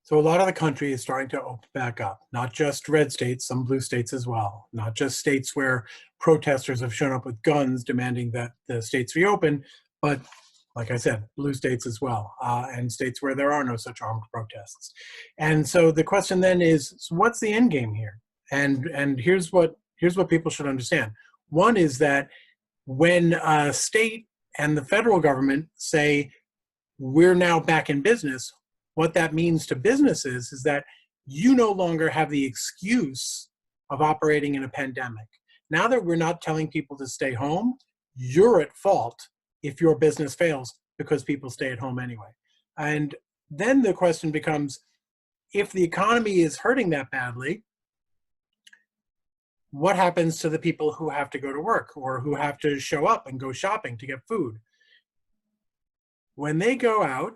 So a lot of the country is starting to open back up, not just red states, some blue states as well, not just states where protesters have shown up with guns demanding that the states reopen, but like I said, blue states as well, and states where there are no such armed protests. And so the question then is, so what's the end game here? And here's what people should understand. One is that when a state and the federal government say we're now back in business, what that means to businesses is that you no longer have the excuse of operating in a pandemic. Now that we're not telling people to stay home, you're at fault if your business fails because people stay at home anyway. And then the question becomes, if the economy is hurting that badly, what happens to the people who have to go to work or who have to show up and go shopping to get food? When they go out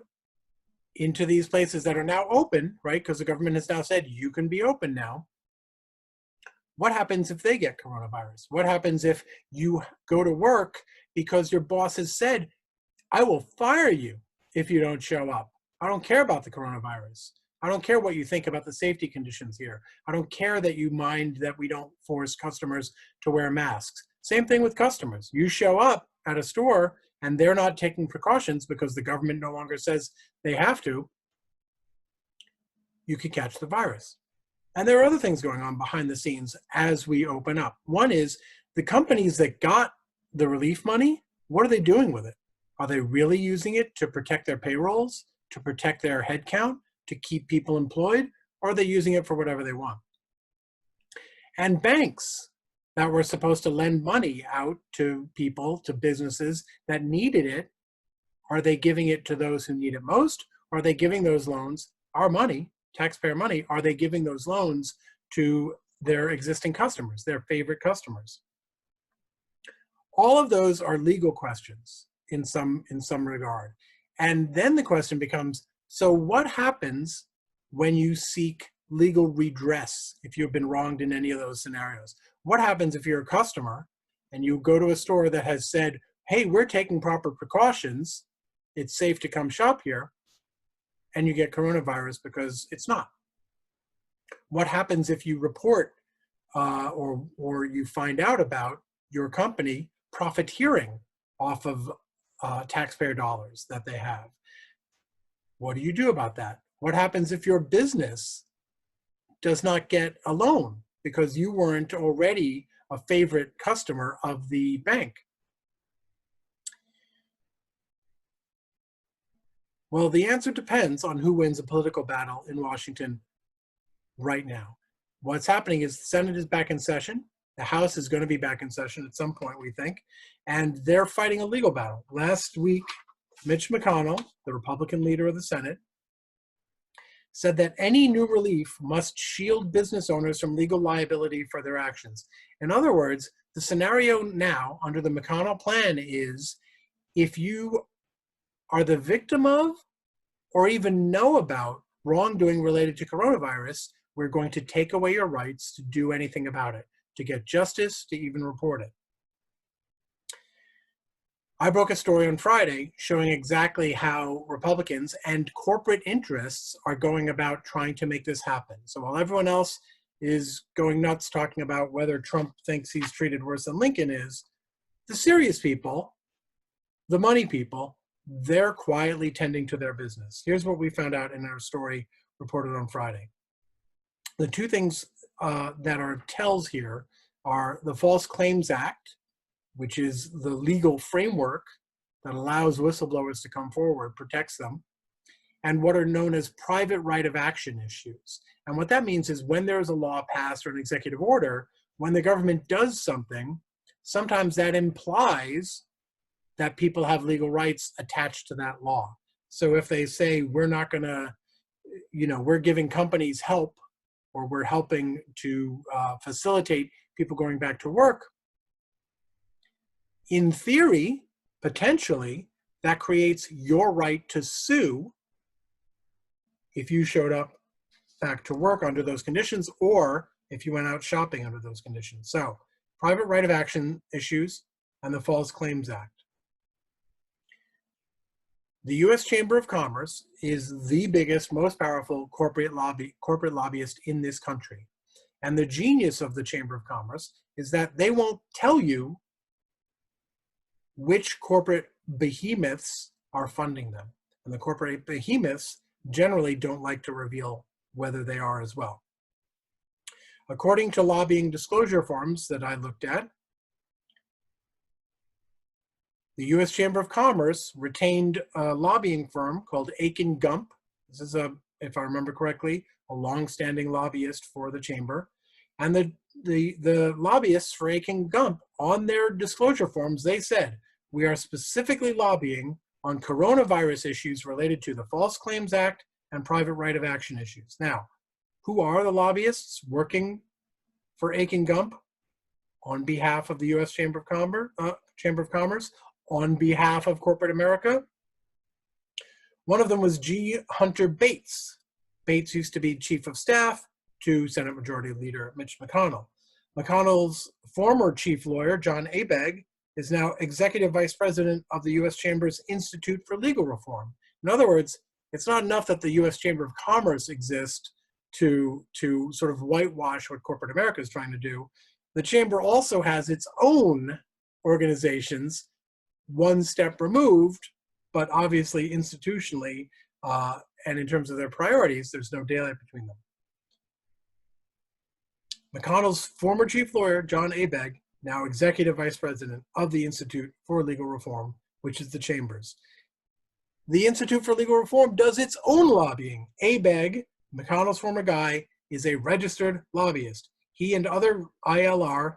into these places that are now open, right, because the government has now said you can be open now, what happens if they get coronavirus? What happens if you go to work because your boss has said, I will fire you if you don't show up. I don't care about the coronavirus. I don't care what you think about the safety conditions here. I don't care that you mind that we don't force customers to wear masks. Same thing with customers. You show up at a store and they're not taking precautions because the government no longer says they have to, you could catch the virus. And there are other things going on behind the scenes as we open up. One is the companies that got the relief money, what are they doing with it? Are they really using it to protect their payrolls, to protect their headcount, to keep people employed, or are they using it for whatever they want? And banks that were supposed to lend money out to people, to businesses that needed it, are they giving it to those who need it most? Or are they giving those loans, our money, taxpayer money, are they giving those loans to their existing customers, their favorite customers? All of those are legal questions in some regard. And then the question becomes, so what happens when you seek legal redress if you've been wronged in any of those scenarios? What happens if you're a customer and you go to a store that has said, hey, we're taking proper precautions, it's safe to come shop here, and you get coronavirus because it's not? What happens if you report or you find out about your company profiteering off of taxpayer dollars that they have? What do you do about that? What happens if your business does not get a loan because you weren't already a favorite customer of the bank? Well, the answer depends on who wins a political battle in Washington right now. What's happening is the Senate is back in session. The House is going to be back in session at some point, we think, and they're fighting a legal battle. Last week, Mitch McConnell, the Republican leader of the Senate, said that any new relief must shield business owners from legal liability for their actions. In other words, the scenario now under the McConnell plan is if you are the victim of or even know about wrongdoing related to coronavirus, we're going to take away your rights to do anything about it, to get justice, to even report it. I broke a story on Friday showing exactly how Republicans and corporate interests are going about trying to make this happen. So while everyone else is going nuts talking about whether Trump thinks he's treated worse than Lincoln is, the serious people, the money people, they're quietly tending to their business. Here's what we found out in our story reported on Friday. The two things that are tells here are the False Claims Act, which is the legal framework that allows whistleblowers to come forward, protects them, and what are known as private right of action issues. And what that means is when there's a law passed or an executive order, when the government does something, sometimes that implies that people have legal rights attached to that law. So if they say, we're not going to, we're giving companies help, or we're helping to facilitate people going back to work, in theory, potentially, that creates your right to sue if you showed up back to work under those conditions, or if you went out shopping under those conditions. So, private right of action issues and the False Claims Act. The U.S. Chamber of Commerce is the biggest, most powerful corporate lobbyist in this country. And the genius of the Chamber of Commerce is that they won't tell you which corporate behemoths are funding them. And the corporate behemoths generally don't like to reveal whether they are as well. According to lobbying disclosure forms that I looked at, the U.S. Chamber of Commerce retained a lobbying firm called Aiken Gump. This is, if I remember correctly, a long-standing lobbyist for the chamber. And the lobbyists for Aiken Gump, on their disclosure forms, they said, we are specifically lobbying on coronavirus issues related to the False Claims Act and private right of action issues. Now, who are the lobbyists working for Aiken Gump on behalf of the U.S. Chamber of Commerce, on behalf of corporate America? One of them was G. Hunter Bates. Bates used to be chief of staff to Senate Majority Leader Mitch McConnell. McConnell's former chief lawyer, John Abegg, is now executive vice president of the U.S. Chamber's Institute for Legal Reform. In other words, it's not enough that the U.S. Chamber of Commerce exists to sort of whitewash what corporate America is trying to do. The chamber also has its own organizations, one step removed, but obviously institutionally and in terms of their priorities, there's no daylight between them. McConnell's former chief lawyer, John Abegg, now executive vice president of the Institute for Legal Reform, which is the chamber's. The Institute for Legal Reform does its own lobbying. Abegg, McConnell's former guy, is a registered lobbyist. He and other ILR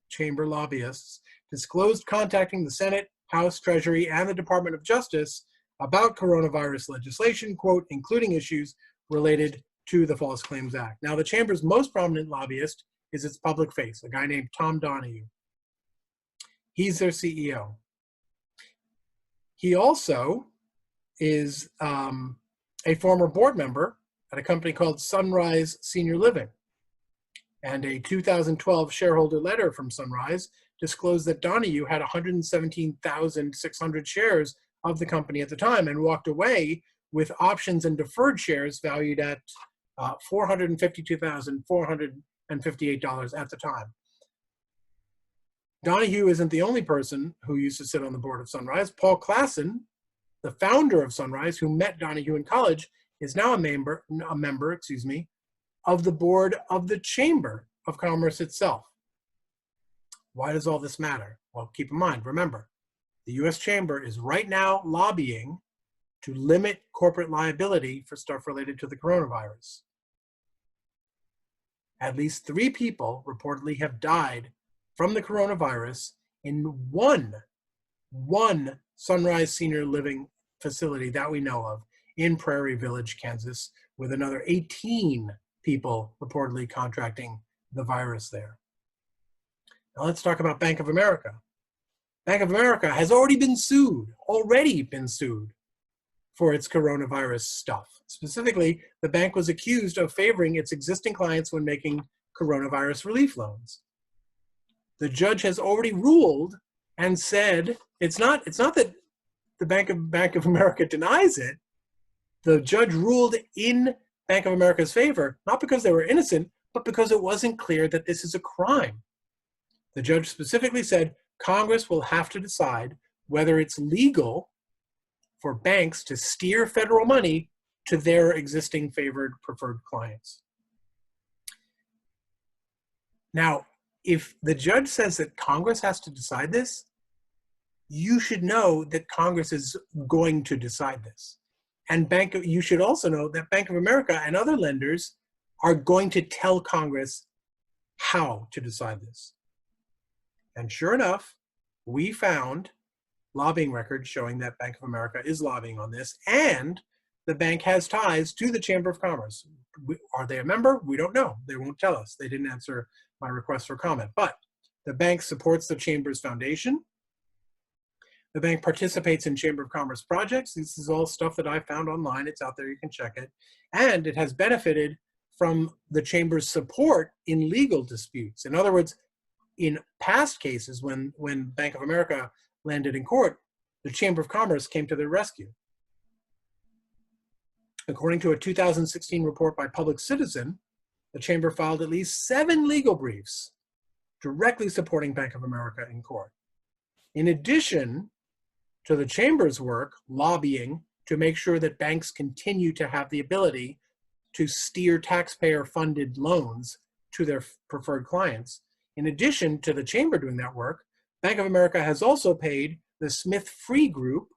chamber lobbyists disclosed contacting the Senate, House, Treasury, and the Department of Justice about coronavirus legislation, quote, including issues related to the False Claims Act. Now, the chamber's most prominent lobbyist is its public face, a guy named Tom Donahue. He's their CEO. He also is a former board member at a company called Sunrise Senior Living. And a 2012 shareholder letter from Sunrise disclosed that Donahue had 117,600 shares of the company at the time and walked away with options and deferred shares valued at $452,458 at the time. Donahue isn't the only person who used to sit on the board of Sunrise. Paul Klassen, the founder of Sunrise, who met Donahue in college, is now a member, of the board of the Chamber of Commerce itself. Why does all this matter? Well, keep in mind, remember, the U.S. Chamber is right now lobbying to limit corporate liability for stuff related to the coronavirus. At least 3 people reportedly have died from the coronavirus in one Sunrise Senior Living facility that we know of in Prairie Village, Kansas, with another 18 people reportedly contracting the virus there. Now let's talk about Bank of America. Bank of America has already been sued for its coronavirus stuff. Specifically, the bank was accused of favoring its existing clients when making coronavirus relief loans. The judge has already ruled and said it's not that the Bank of America denies it. The judge ruled in Bank of America's favor, not because they were innocent, but because it wasn't clear that this is a crime. The judge specifically said Congress will have to decide whether it's legal for banks to steer federal money to their existing favored preferred clients. Now, if the judge says that Congress has to decide this, you should know that Congress is going to decide this. And you should also know that Bank of America and other lenders are going to tell Congress how to decide this. And sure enough, we found lobbying records showing that Bank of America is lobbying on this, and the bank has ties to the Chamber of Commerce. Are they a member? We don't know. They won't tell us. They didn't answer my request for comment. But the bank supports the Chamber's foundation. The bank participates in Chamber of Commerce projects. This is all stuff that I found online. It's out there. You can check it. And it has benefited from the Chamber's support in legal disputes. In other words, in past cases when Bank of America landed in court, the Chamber of Commerce came to their rescue. According to a 2016 report by Public Citizen, the chamber filed at least 7 legal briefs directly supporting Bank of America in court. In addition to the chamber's work lobbying to make sure that banks continue to have the ability to steer taxpayer-funded loans to their preferred clients, in addition to the chamber doing that work, Bank of America has also paid the Smith Free Group,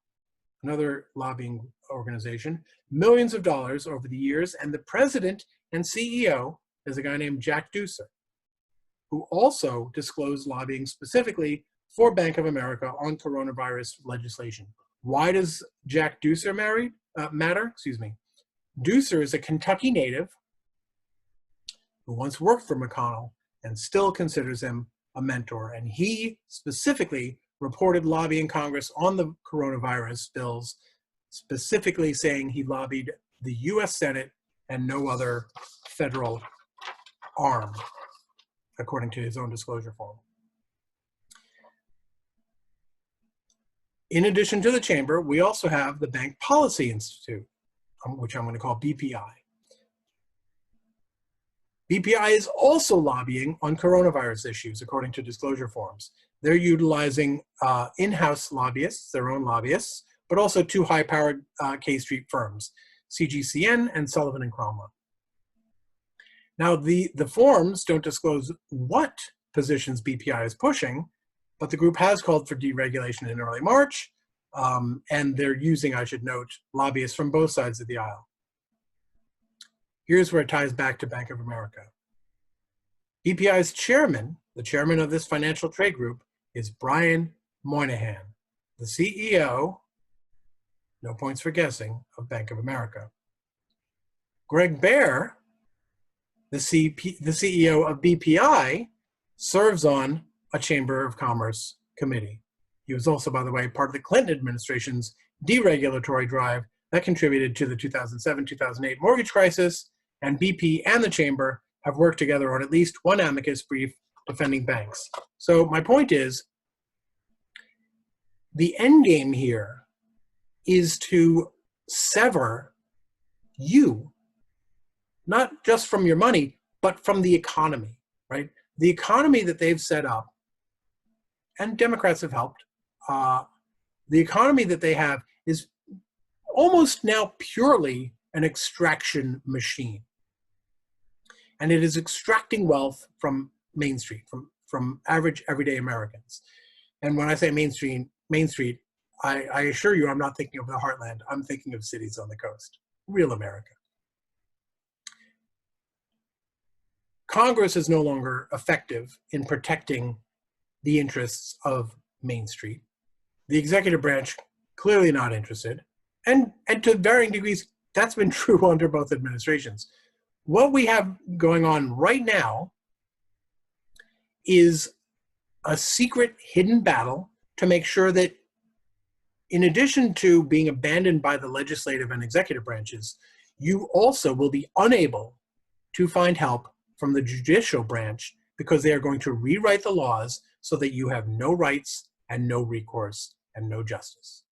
another lobbying organization, millions of dollars over the years, and the president and CEO is a guy named Jack Deuser, who also disclosed lobbying specifically for Bank of America on coronavirus legislation. Why does Jack Deuser matter? Deuser is a Kentucky native who once worked for McConnell and still considers him a mentor. And he specifically reported lobbying Congress on the coronavirus bills, specifically saying he lobbied the US Senate and no other federal arm, according to his own disclosure form. In addition to the chamber, we also have the Bank Policy Institute, which I'm going to call BPI. BPI is also lobbying on coronavirus issues, according to disclosure forms. They're utilizing in-house lobbyists, their own lobbyists, but also 2 high-powered K Street firms, CGCN and Sullivan & Cromwell. Now, the forms don't disclose what positions BPI is pushing, but the group has called for deregulation in early March, and they're using, I should note, lobbyists from both sides of the aisle. Here's where it ties back to Bank of America. BPI's chairman, the chairman of this financial trade group, is Brian Moynihan, the CEO, no points for guessing, of Bank of America. Greg Baer, the CEO of BPI, serves on a Chamber of Commerce committee. He was also, by the way, part of the Clinton administration's deregulatory drive that contributed to the 2007-2008 mortgage crisis, and BP and the Chamber have worked together on at least one amicus brief defending banks. So my point is, the end game here is to sever you, not just from your money, but from the economy, right? The economy that they've set up, and Democrats have helped, the economy that they have is almost now purely an extraction machine. And it is extracting wealth from Main Street, from average, everyday Americans. And when I say Main Street, I assure you I'm not thinking of the heartland. I'm thinking of cities on the coast, real America. Congress is no longer effective in protecting the interests of Main Street. The executive branch clearly not interested. And to varying degrees, that's been true under both administrations. What we have going on right now is a secret hidden battle to make sure that, in addition to being abandoned by the legislative and executive branches, you also will be unable to find help from the judicial branch, because they are going to rewrite the laws so that you have no rights and no recourse and no justice.